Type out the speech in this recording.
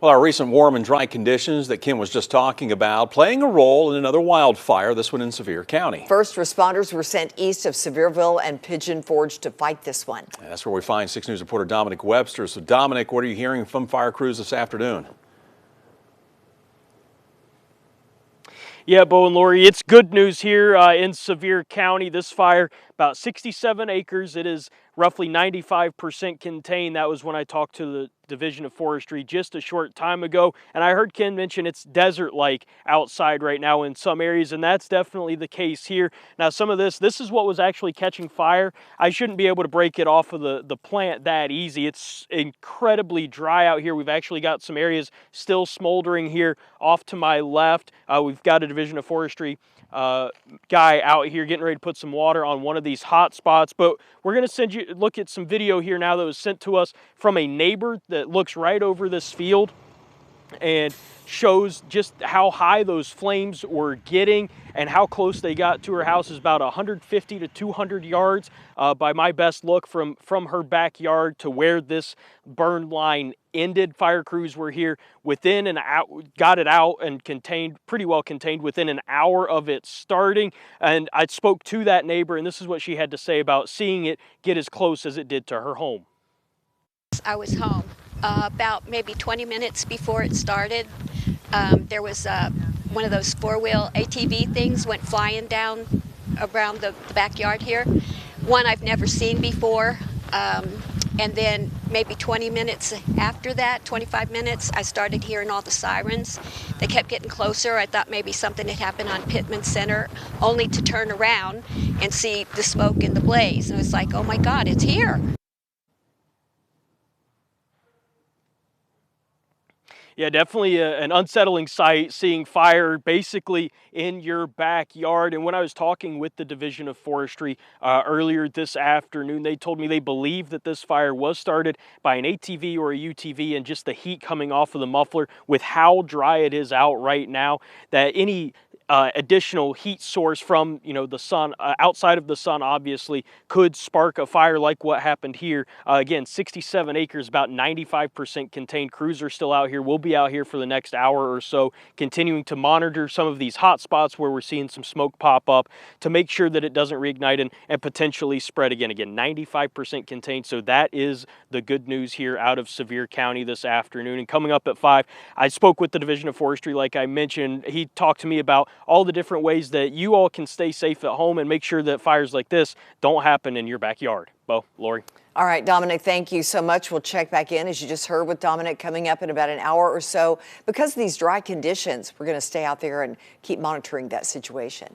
Well, our recent warm and dry conditions that Kim was just talking about playing a role in another wildfire, this one in Sevier County. First responders were sent east of Sevierville and Pigeon Forge to fight this one. And that's where we find 6 News reporter Dominic Webster. So Dominic, what are you hearing from fire crews this afternoon? Yeah, Bo and Lori, it's good news here in Sevier County. This fire, about 67 acres. It is roughly 95% contained. That was when I talked to the Division of Forestry just a short time ago. And I heard Ken mention it's desert-like outside right now in some areas, and that's definitely the case here. Now, some of this is what was actually catching fire. I shouldn't be able to break it off of the plant that easy. It's incredibly dry out here. We've actually got some areas still smoldering here off to my left. We've got a Division of Forestry guy out here getting ready to put some water on one of these hot spots, but we're going to look at some video here now that was sent to us from a neighbor that looks right over this field and shows just how high those flames were getting and how close they got to her house. Is about 150 to 200 yards by my best look from her backyard to where this burn line ended. Fire crews were here within an hour, got it out and pretty well contained within an hour of it starting. And I spoke to that neighbor, and this is what she had to say about seeing it get as close as it did to her home. I was home about maybe 20 minutes before it started. There was one of those four-wheel ATV things went flying down around the backyard here. One I've never seen before. And then maybe 20 minutes after that, 25 minutes, I started hearing all the sirens. They kept getting closer. I thought maybe something had happened on Pittman Center, only to turn around and see the smoke and the blaze. And it was like, oh my God, it's here. Yeah, definitely an unsettling sight, seeing fire basically in your backyard. And when I was talking with the Division of Forestry earlier this afternoon, they told me they believe that this fire was started by an ATV or a UTV, and just the heat coming off of the muffler with how dry it is out right now, that any additional heat source from the sun, outside of the sun obviously, could spark a fire like what happened here. Again, 67 acres, about 95% contained. Crews are still out here. We'll be out here for the next hour or so, continuing to monitor some of these hot spots where we're seeing some smoke pop up to make sure that it doesn't reignite and potentially spread again. Again, 95% contained. So that is the good news here out of Sevier County this afternoon. And coming up at 5, I spoke with the Division of Forestry, like I mentioned. He talked to me about all the different ways that you all can stay safe at home and make sure that fires like this don't happen in your backyard. Bo, Lori. All right, Dominic, thank you so much. We'll check back in, as you just heard, with Dominic coming up in about an hour or so. Because of these dry conditions, we're going to stay out there and keep monitoring that situation.